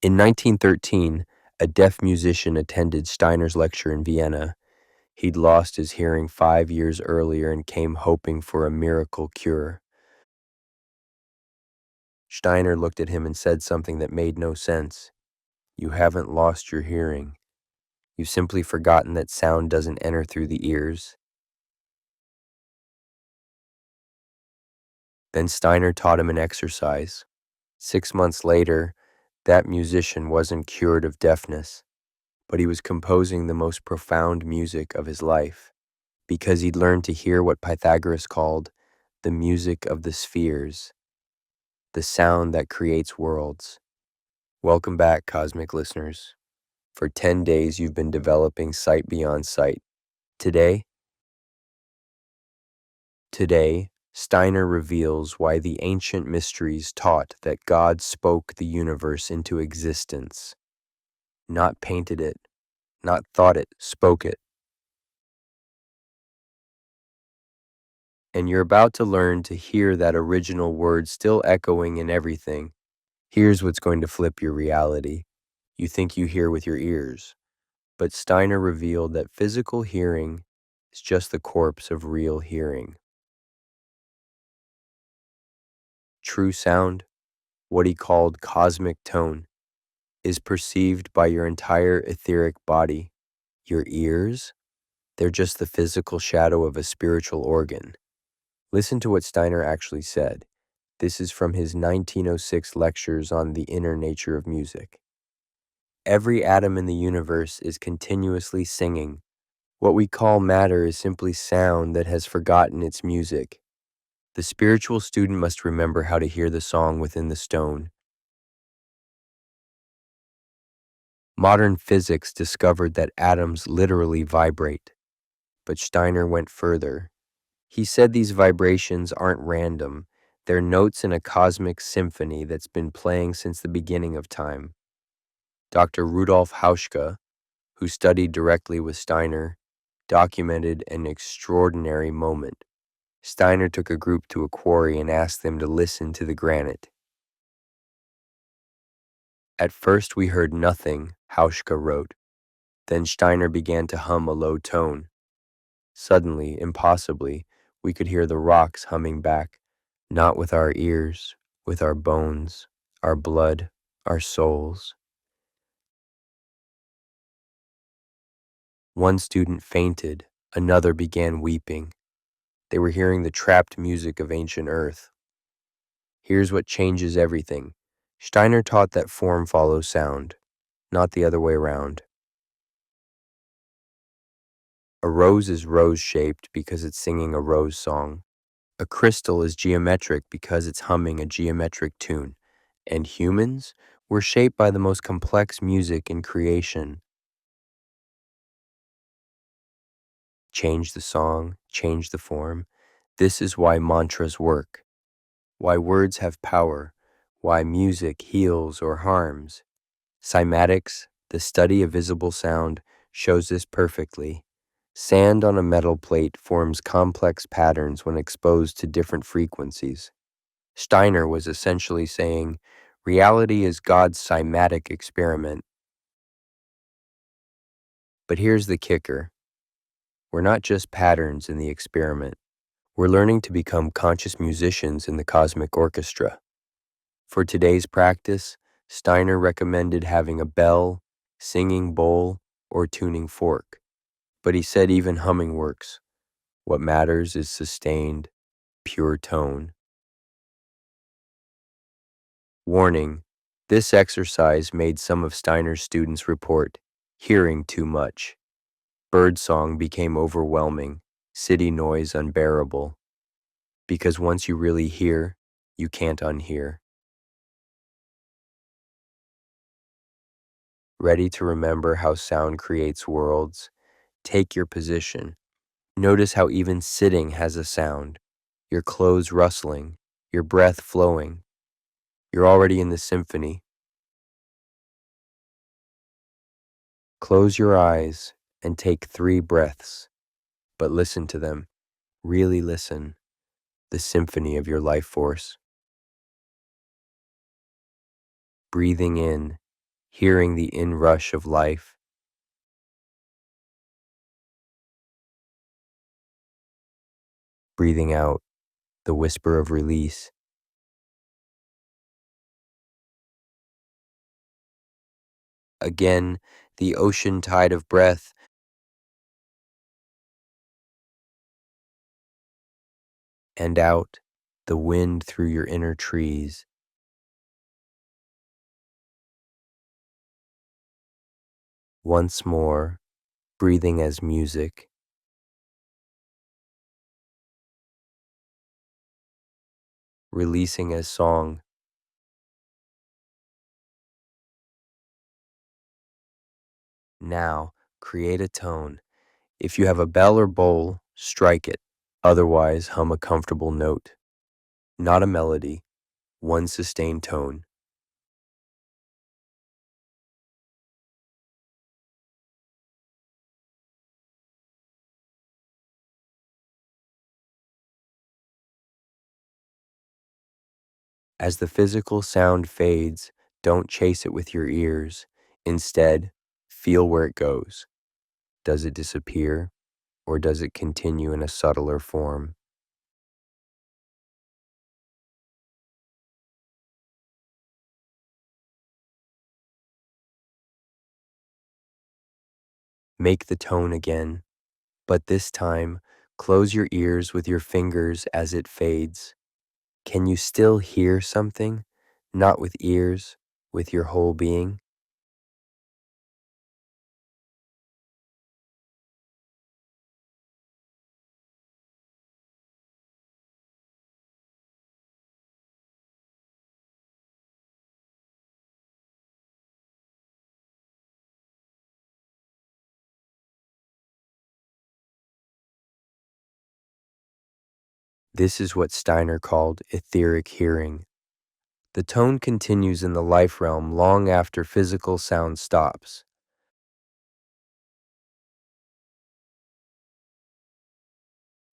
In 1913, a deaf musician attended Steiner's lecture in Vienna. He'd lost his hearing 5 years earlier and came hoping for a miracle cure. Steiner looked at him and said something that made no sense. "You haven't lost your hearing. You've simply forgotten that sound doesn't enter through the ears." Then Steiner taught him an exercise. 6 months later, that musician wasn't cured of deafness, but he was composing the most profound music of his life, because he'd learned to hear what Pythagoras called the music of the spheres, the sound that creates worlds. Welcome back, cosmic listeners. For 10 days, you've been developing sight beyond sight. Today, Steiner reveals why the ancient mysteries taught that God spoke the universe into existence, not painted it, not thought it, spoke it. And you're about to learn to hear that original word still echoing in everything. Here's what's going to flip your reality. You think you hear with your ears, but Steiner revealed that physical hearing is just the corpse of real hearing. True sound, what he called cosmic tone, is perceived by your entire etheric body. Your ears, they're just the physical shadow of a spiritual organ. Listen to what Steiner actually said. This is from his 1906 lectures on the inner nature of music. Every atom in the universe is continuously singing. What we call matter is simply sound that has forgotten its music. The spiritual student must remember how to hear the song within the stone. Modern physics discovered that atoms literally vibrate, but Steiner went further. He said these vibrations aren't random, they're notes in a cosmic symphony that's been playing since the beginning of time. Dr. Rudolf Steiner, who studied directly with Steiner, documented an extraordinary moment. Steiner took a group to a quarry and asked them to listen to the granite. "At first we heard nothing," Hauschka wrote. "Then Steiner began to hum a low tone. Suddenly, impossibly, we could hear the rocks humming back, not with our ears, with our bones, our blood, our souls." One student fainted, another began weeping. They were hearing the trapped music of ancient earth. Here's what changes everything. Steiner taught that form follows sound, not the other way around. A rose is rose-shaped because it's singing a rose song. A crystal is geometric because it's humming a geometric tune. And humans were shaped by the most complex music in creation. Change the song, change the form. This is why mantras work, why words have power, why music heals or harms. Cymatics, the study of visible sound, shows this perfectly. Sand on a metal plate forms complex patterns when exposed to different frequencies. Steiner was essentially saying, reality is God's cymatic experiment. But here's the kicker. We're not just patterns in the experiment. We're learning to become conscious musicians in the cosmic orchestra. For today's practice, Steiner recommended having a bell, singing bowl, or tuning fork. But he said even humming works. What matters is sustained, pure tone. Warning, this exercise made some of Steiner's students report hearing too much. Birdsong became overwhelming, city noise unbearable. Because once you really hear, you can't unhear. Ready to remember how sound creates worlds? Take your position. Notice how even sitting has a sound. Your clothes rustling, your breath flowing. You're already in the symphony. Close your eyes and take 3 breaths, but listen to them. Really listen. The symphony of your life force. Breathing in, hearing the inrush of life, breathing out the whisper of release. Again, the ocean tide of breath, and out the wind through your inner trees. Once more, breathing as music, releasing as song. Now, create a tone. If you have a bell or bowl, strike it. Otherwise, hum a comfortable note. Not a melody, one sustained tone. As the physical sound fades, don't chase it with your ears. Instead, feel where it goes. Does it disappear, or does it continue in a subtler form? Make the tone again, but this time, close your ears with your fingers as it fades. Can you still hear something? Not with ears, with your whole being? This is what Steiner called etheric hearing. The tone continues in the life realm long after physical sound stops.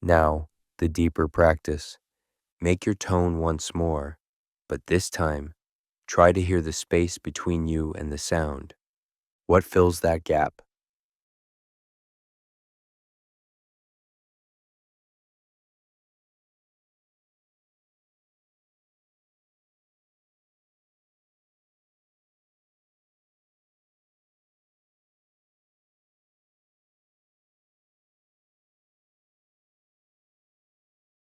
Now, the deeper practice. Make your tone once more, but this time, try to hear the space between you and the sound. What fills that gap?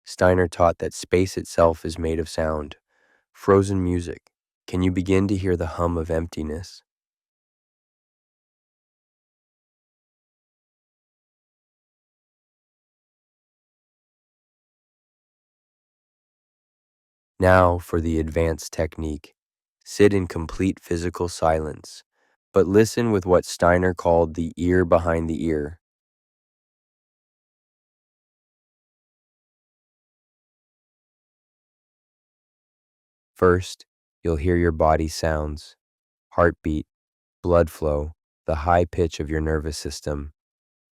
Steiner taught that space itself is made of sound. Frozen music. Can you begin to hear the hum of emptiness? Now for the advanced technique. Sit in complete physical silence, but listen with what Steiner called the ear behind the ear. First, you'll hear your body sounds, heartbeat, blood flow, the high pitch of your nervous system.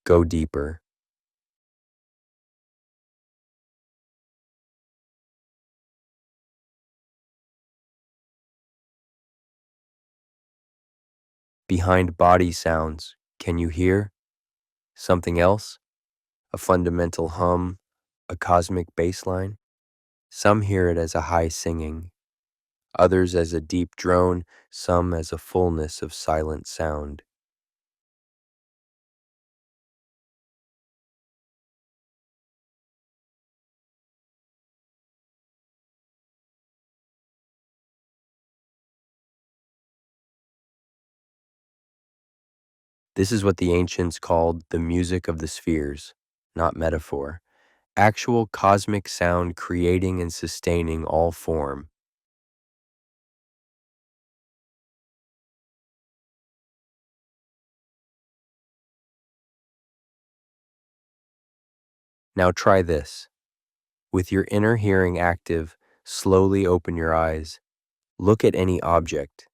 Go deeper. Behind body sounds, can you hear something else? A fundamental hum, a cosmic bass line? Some hear it as a high singing, others as a deep drone, some as a fullness of silent sound. This is what the ancients called the music of the spheres, not metaphor. Actual cosmic sound creating and sustaining all form. Now try this. With your inner hearing active, slowly open your eyes. Look at any object.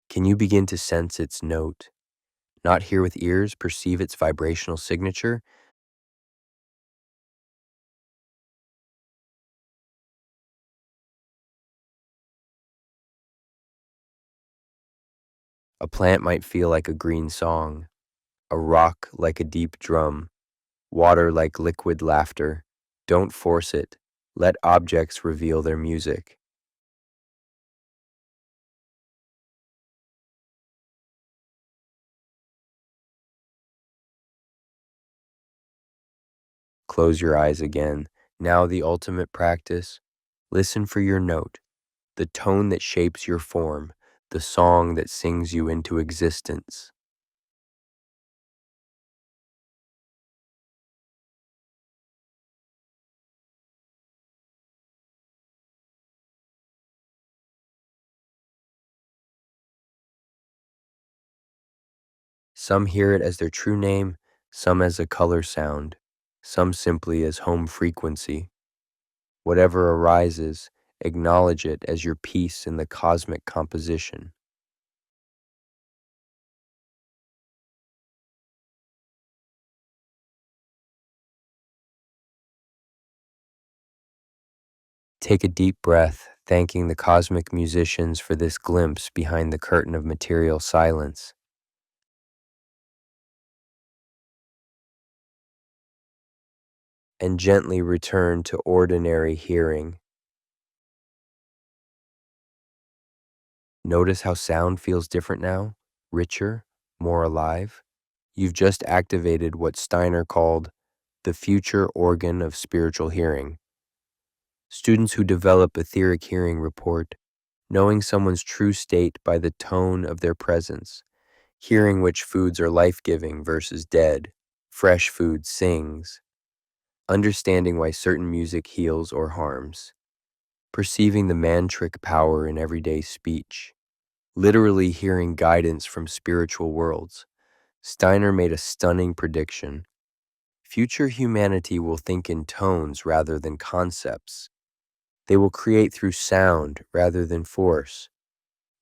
Can you begin to sense its note? Not hear with ears, perceive its vibrational signature? A plant might feel like a green song, a rock like a deep drum, water like liquid laughter. Don't force it. Let objects reveal their music. Close your eyes again. Now the ultimate practice. Listen for your note, the tone that shapes your form, the song that sings you into existence. Some hear it as their true name, some as a color sound, some simply as home frequency. Whatever arises, acknowledge it as your piece in the cosmic composition. Take a deep breath, thanking the cosmic musicians for this glimpse behind the curtain of material silence. And gently return to ordinary hearing. Notice how sound feels different now, richer, more alive. You've just activated what Steiner called the future organ of spiritual hearing. Students who develop etheric hearing report knowing someone's true state by the tone of their presence, hearing which foods are life-giving versus dead, fresh food sings, understanding why certain music heals or harms, perceiving the mantric power in everyday speech, literally hearing guidance from spiritual worlds. Steiner made a stunning prediction. Future humanity will think in tones rather than concepts. They will create through sound rather than force.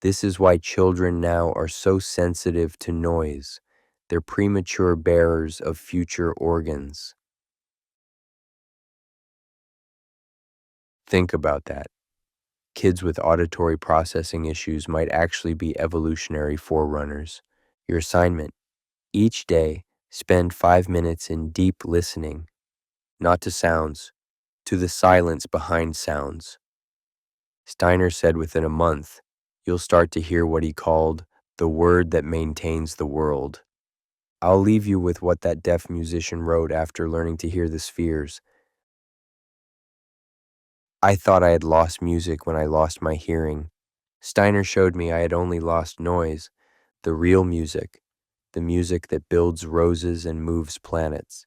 This is why children now are so sensitive to noise. They're premature bearers of future organs. Think about that. Kids with auditory processing issues might actually be evolutionary forerunners. Your assignment: each day, spend 5 minutes in deep listening, not to sounds, to the silence behind sounds. Steiner said within a month, you'll start to hear what he called the word that maintains the world. I'll leave you with what that deaf musician wrote after learning to hear the spheres. I thought I had lost music when I lost my hearing. Steiner showed me I had only lost noise, the real music, the music that builds roses and moves planets.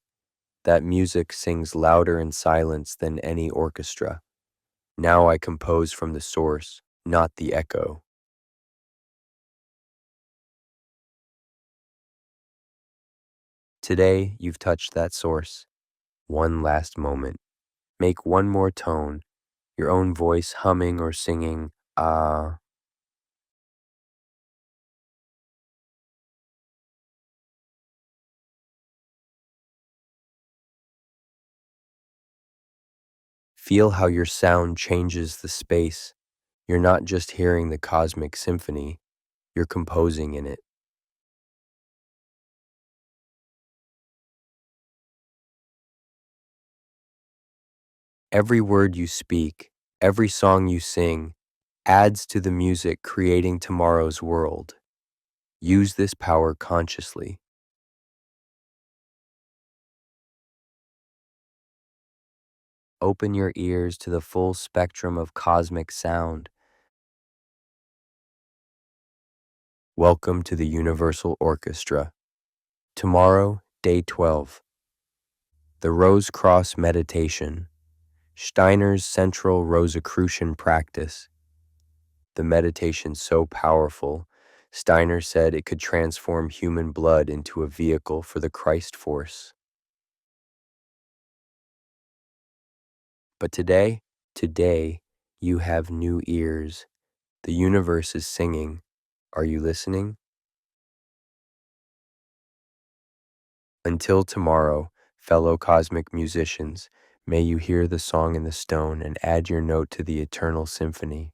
That music sings louder in silence than any orchestra. Now I compose from the source, not the echo. Today, you've touched that source. One last moment. Make one more tone, your own voice humming or singing, ah. Feel how your sound changes the space. You're not just hearing the cosmic symphony, you're composing in it. Every word you speak, every song you sing, adds to the music creating tomorrow's world. Use this power consciously. Open your ears to the full spectrum of cosmic sound. Welcome to the Universal Orchestra. Tomorrow, Day 12. The Rose Cross Meditation. Steiner's Central Rosicrucian Practice. The meditation so powerful, Steiner said it could transform human blood into a vehicle for the Christ force. But today, you have new ears. The universe is singing. Are you listening? Until tomorrow, fellow cosmic musicians, may you hear the song in the stone and add your note to the eternal symphony.